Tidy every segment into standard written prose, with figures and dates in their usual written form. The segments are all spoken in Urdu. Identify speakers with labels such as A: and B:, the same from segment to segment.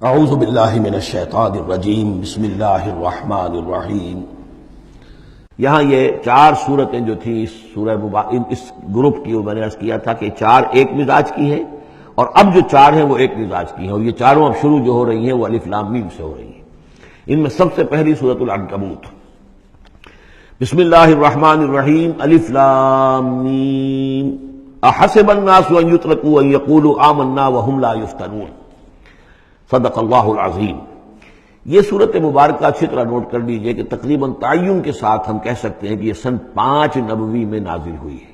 A: اعوذ باللہ من الشیطان الرجیم بسم اللہ الرحمن الرحیم۔ یہاں یہ چار صورتیں جو تھیں اس سورہ اس گروپ کی، میں نے عرض کیا تھا کہ چار ایک مزاج کی ہیں، اور اب جو چار ہیں وہ ایک مزاج کی ہیں، اور یہ چاروں اب شروع جو ہو رہی ہیں وہ الف لام میم سے ہو رہی ہیں۔ ان میں سب سے پہلی سورۃ العنکبوت، بسم اللہ الرحمن الرحیم، الف لام میم، احسب الناس ان یترکوا ان یقولوا آمنا وهم لا یفتنون، صدق اللہ العظیم۔ یہ صورت مبارکہ اچھی طرح نوٹ کر لیجئے کہ تقریباً تعین کے ساتھ ہم کہہ سکتے ہیں کہ یہ سن 5 نبوی میں نازل ہوئی ہے،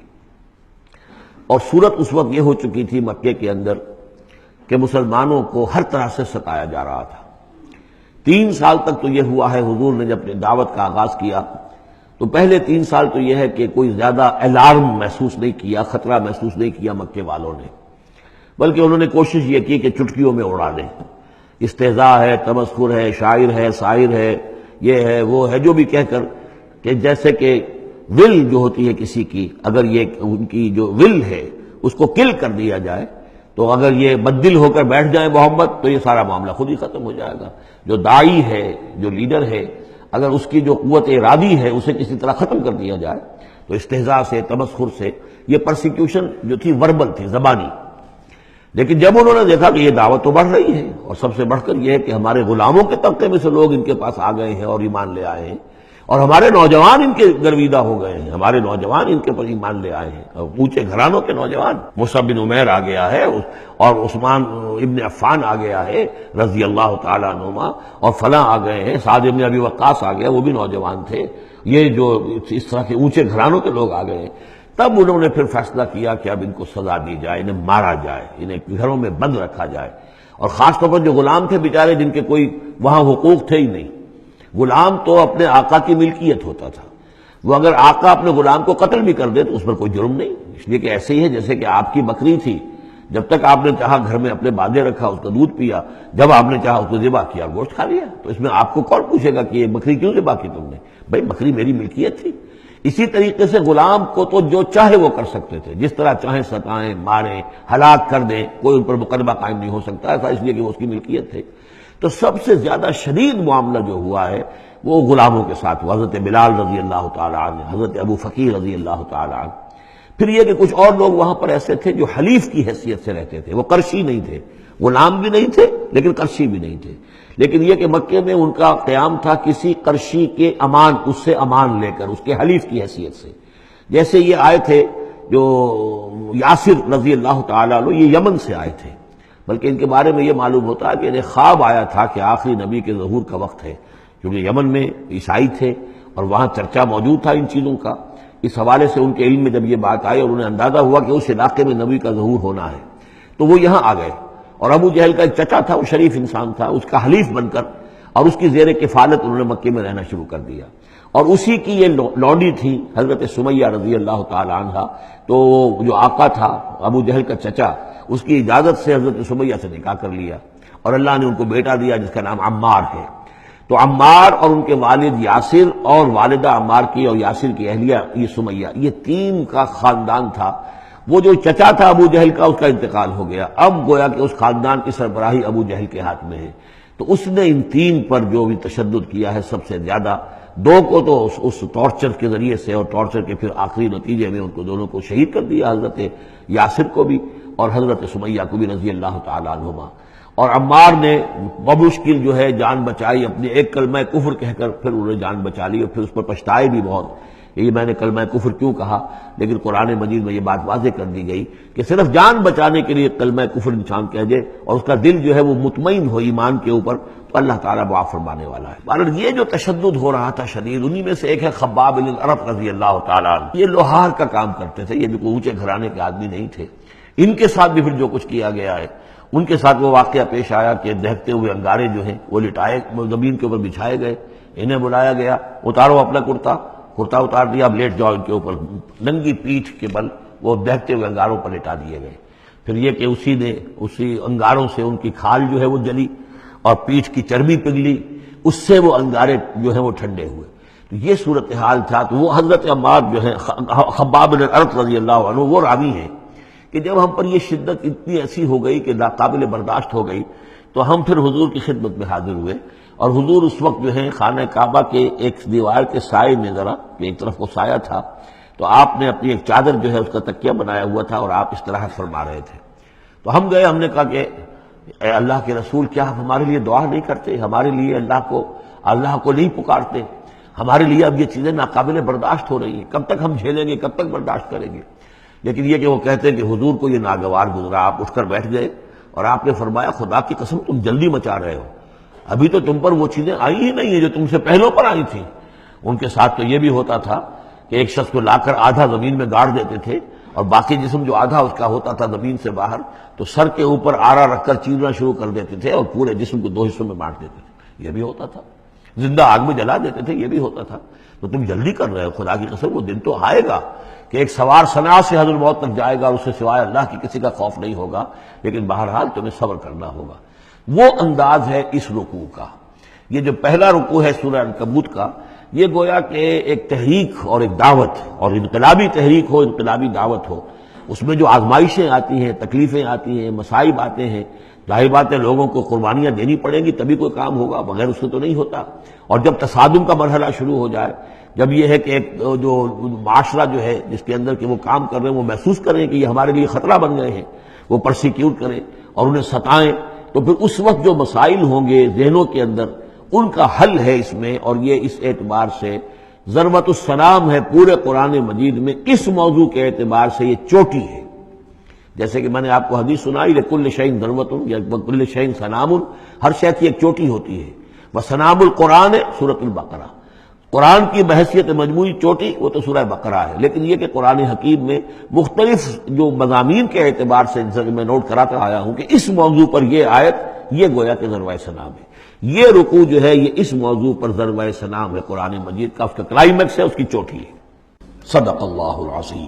A: اور صورت اس وقت یہ ہو چکی تھی مکے کے اندر کہ مسلمانوں کو ہر طرح سے ستایا جا رہا تھا۔ 3 سال تک تو یہ ہوا ہے، حضور نے جب اپنی دعوت کا آغاز کیا تو پہلے 3 سال تو یہ ہے کہ کوئی زیادہ الارم محسوس نہیں کیا، خطرہ محسوس نہیں کیا مکے والوں نے، بلکہ انہوں نے کوشش یہ کی کہ چٹکیوں میں اڑا دیں۔ استہزاء ہے، تمسخر ہے، شاعر ہے، سائر ہے، یہ ہے وہ ہے، جو بھی کہہ کر کہ جیسے کہ ول جو ہوتی ہے کسی کی، اگر یہ ان کی جو ول ہے اس کو کل کر دیا جائے تو اگر یہ بددل ہو کر بیٹھ جائے محمد تو یہ سارا معاملہ خود ہی ختم ہو جائے گا۔ جو داعی ہے، جو لیڈر ہے، اگر اس کی جو قوت ارادی ہے اسے کسی طرح ختم کر دیا جائے تو استہزاء سے، تمسخر سے، یہ پرسیکیوشن جو تھی وربل تھی، زبانی۔ لیکن جب انہوں نے دیکھا کہ یہ دعوت تو بڑھ رہی ہے، اور سب سے بڑھ کر یہ ہے کہ ہمارے غلاموں کے طبقے میں سے لوگ ان کے پاس آ گئے ہیں اور ایمان لے آئے ہیں، اور ہمارے نوجوان ان کے گرویدہ ہو گئے ہیں، ہمارے نوجوان ان کے پر ایمان لے آئے ہیں، اور اونچے گھرانوں کے نوجوان، مصعب بن عمیر آ گیا ہے، اور عثمان ابن عفان آ گیا ہے رضی اللہ تعالیٰ عنہما، اور فلاں آ گئے ہیں، سعد ابن ابی وقاص آ گیا، وہ بھی نوجوان تھے، یہ جو اس طرح کے اونچے گھرانوں کے لوگ آ گئے ہیں۔ تب انہوں نے پھر فیصلہ کیا کہ اب ان کو سزا دی جائے، انہیں مارا جائے، انہیں گھروں میں بند رکھا جائے، اور خاص طور پر جو غلام تھے بیچارے، جن کے کوئی وہاں حقوق تھے ہی نہیں۔ غلام تو اپنے آقا کی ملکیت ہوتا تھا، وہ اگر آقا اپنے غلام کو قتل بھی کر دے تو اس پر کوئی جرم نہیں، اس لیے کہ ایسے ہی ہے جیسے کہ آپ کی بکری تھی، جب تک آپ نے چاہا گھر میں اپنے باندھے رکھا، اس کا دودھ پیا، جب آپ نے چاہا اس کو ذبح کیا، گوشت کھا لیا، تو اس میں آپ کو کون پوچھے گا کہ یہ بکری کیوں ذبح کی تم نے؟ بھائی بکری میری ملکیت تھی۔ اسی طریقے سے غلام کو تو جو چاہے وہ کر سکتے تھے، جس طرح چاہیں ستائیں، ماریں، ہلاک کر دیں، کوئی ان پر مقدمہ قائم نہیں ہو سکتا، ایسا اس لیے کہ وہ اس کی ملکیت تھے۔ تو سب سے زیادہ شدید معاملہ جو ہوا ہے وہ غلاموں کے ساتھ ہوا، حضرت بلال رضی اللہ تعالیٰ عنہ، حضرت ابو فقیر رضی اللہ تعالیٰ عنہ۔ پھر یہ کہ کچھ اور لوگ وہاں پر ایسے تھے جو حلیف کی حیثیت سے رہتے تھے، وہ قرشی نہیں تھے، غلام بھی نہیں تھے لیکن قرشی بھی نہیں تھے، لیکن یہ کہ مکے میں ان کا قیام تھا کسی قرشی کے امان، اس سے امان لے کر، اس کے حلیف کی حیثیت سے۔ جیسے یہ آئے تھے جو یاسر رضی اللہ تعالیٰ عنہ، یہ یمن سے آئے تھے، بلکہ ان کے بارے میں یہ معلوم ہوتا ہے کہ انہیں خواب آیا تھا کہ آخری نبی کے ظہور کا وقت ہے، کیونکہ یمن میں عیسائی تھے اور وہاں چرچا موجود تھا ان چیزوں کا۔ اس حوالے سے ان کے علم میں جب یہ بات آئی اور انہیں اندازہ ہوا کہ اس علاقے میں نبی کا ظہور ہونا ہے تو وہ یہاں آ گئے، اور ابو جہل کا ایک چچا تھا، وہ شریف انسان تھا، اس کا حلیف بن کر اور اس کی زیر کفالت انہوں نے مکے میں رہنا شروع کر دیا، اور اسی کی یہ لونڈی تھی حضرت سمیہ رضی اللہ تعالیٰ عنہ۔ تو جو آقا تھا ابو جہل کا چچا، اس کی اجازت سے حضرت سمیہ سے نکاح کر لیا، اور اللہ نے ان کو بیٹا دیا جس کا نام عمار ہے۔ تو عمار اور ان کے والد یاسر اور والدہ عمار کی اور یاسر کی اہلیہ یہ سمیہ، یہ 3 کا خاندان تھا۔ وہ جو چچا تھا ابو جہل کا، اس کا انتقال ہو گیا، اب گویا کہ اس خاندان کی سربراہی ابو جہل کے ہاتھ میں ہے۔ تو اس نے ان 3 پر جو بھی تشدد کیا ہے سب سے زیادہ، 2 کو تو اس ٹارچر کے ذریعے سے، اور ٹارچر کے پھر آخری نتیجے میں ان کو دونوں کو شہید کر دیا، حضرت یاسر کو بھی اور حضرت سمیہ کو بھی رضی اللہ تعالیٰ عنہما۔ اور عمار نے بمشکل جو ہے جان بچائی، اپنے ایک کلمہ کفر کہہ کر پھر انہوں نے جان بچا لی، اور پھر اس پر پچھتائے بھی بہت، یہ میں نے کلمہ کفر کیوں کہا، لیکن قرآن مجید میں یہ بات واضح کر دی گئی کہ صرف جان بچانے کے لیے کلمہ کفر انسان کہہ دے اور اس کا دل جو ہے وہ مطمئن ہو ایمان کے اوپر، تو اللہ تعالیٰ معاف فرمانے والا ہے۔ بہرحال یہ جو تشدد ہو رہا تھا شدید، انہی میں سے ایک ہے خباب بن الارت رضی اللہ تعالیٰ عنہ۔ یہ لوہار کا کام کرتے تھے، یہ جو اونچے گھرانے کے آدمی نہیں تھے۔ ان کے ساتھ بھی پھر جو کچھ کیا گیا ہے، ان کے ساتھ وہ واقعہ پیش آیا کہ دہتے ہوئے انگارے جو ہیں وہ لٹائے، زمین کے اوپر بچھائے گئے، انہیں بلایا گیا، اتارو اپنا کرتا اتار دیا، اب لیٹ جاؤ ان کے اوپر، ننگی پیٹھ کے بل وہ دہتے ہوئے انگاروں پر لٹا دیے گئے۔ پھر یہ کہ اسی انگاروں سے ان کی کھال جو ہے وہ جلی اور پیٹھ کی چربی پگھلی، اس سے وہ انگارے جو ہیں وہ ٹھنڈے ہوئے۔ تو یہ صورتحال تھا۔ تو وہ حضرت عمار جو ہے خباب بن الارت رضی اللہ عنہ، وہ راوی ہیں کہ جب ہم پر یہ شدت اتنی ایسی ہو گئی کہ ناقابل برداشت ہو گئی تو ہم پھر حضور کی خدمت میں حاضر ہوئے، اور حضور اس وقت جو ہے خانہ کعبہ کے ایک دیوار کے سائے میں، ذرا ایک طرف کو سایہ تھا، تو آپ نے اپنی ایک چادر جو ہے اس کا تکیہ بنایا ہوا تھا اور آپ استراحت فرما رہے تھے۔ تو ہم گئے، ہم نے کہا کہ اے اللہ کے رسول، کیا آپ ہمارے لیے دعا نہیں کرتے؟ ہمارے لیے اللہ کو نہیں پکارتے؟ ہمارے لیے اب یہ چیزیں ناقابل برداشت ہو رہی ہیں، کب تک ہم جھیلیں گے، کب تک برداشت کریں گے؟ لیکن یہ کہ وہ کہتے ہیں کہ حضور کو یہ ناگوار گزرا، آپ اٹھ کر بیٹھ گئے اور آپ نے فرمایا خدا کی قسم تم جلدی مچا رہے ہو، ابھی تو تم پر وہ چیزیں آئی ہی نہیں ہیں جو تم سے پہلوں پر آئی تھیں۔ ان کے ساتھ تو یہ بھی ہوتا تھا کہ ایک شخص کو لا کر آدھا زمین میں گاڑ دیتے تھے اور باقی جسم جو آدھا اس کا ہوتا تھا زمین سے باہر، تو سر کے اوپر آرا رکھ کر چیرنا شروع کر دیتے تھے اور پورے جسم کو 2 حصوں میں بانٹ دیتے تھے، یہ بھی ہوتا تھا۔ زندہ آگ میں جلا دیتے تھے، یہ بھی ہوتا تھا۔ تو تم جلدی کر رہے ہو، خدا کی قسم وہ دن تو آئے گا کہ ایک سوار صنع سے حضرت موت تک جائے گا اور اس سے سوائے اللہ کی کسی کا خوف نہیں ہوگا، لیکن بہرحال تمہیں صبر کرنا ہوگا۔ وہ انداز ہے اس رکوع کا۔ یہ جو پہلا رکوع ہے سورہ عنکبوت کا، یہ گویا کہ ایک تحریک اور ایک دعوت، اور انقلابی تحریک ہو، انقلابی دعوت ہو، اس میں جو آزمائشیں آتی ہیں، تکلیفیں آتی ہیں، مصائب آتے ہیں، ظاہر بات ہے لوگوں کو قربانیاں دینی پڑیں گی تبھی کوئی کام ہوگا، بغیر اس سے تو نہیں ہوتا۔ اور جب تصادم کا مرحلہ شروع ہو جائے، جب یہ ہے کہ ایک جو معاشرہ جو ہے جس کے اندر کہ وہ کام کر رہے ہیں وہ محسوس کریں کہ یہ ہمارے لیے خطرہ بن گئے ہیں، وہ پرسیکیوٹ کریں اور انہیں ستائیں، تو پھر اس وقت جو مسائل ہوں گے ذہنوں کے اندر، ان کا حل ہے اس میں۔ اور یہ اس اعتبار سے ضربۃ السلام ہے پورے قرآن مجید میں، اس موضوع کے اعتبار سے یہ چوٹی ہے۔ جیسے کہ میں نے آپ کو حدیث سنائی، لکل شیء ضربۃ یا کل شیء سلام، ہر شے کی ایک چوٹی ہوتی ہے۔ وسلام القرآن سورۃ البقرہ، قرآن کی بحیثیت مجموعی چوٹی وہ تو سورہ بقرہ ہے، لیکن یہ کہ قرآن حکیم میں مختلف جو مضامین کے اعتبار سے میں نوٹ کراتا آیا ہوں کہ اس موضوع پر یہ آیت یہ گویا کہ ضربہ سلام ہے، یہ رکوع جو ہے یہ اس موضوع پر ضربہ سلام ہے قرآن مجید کا، اس کا کلائمیکس ہے، اس کی چوٹی ہے۔ صدق اللہ العظیم۔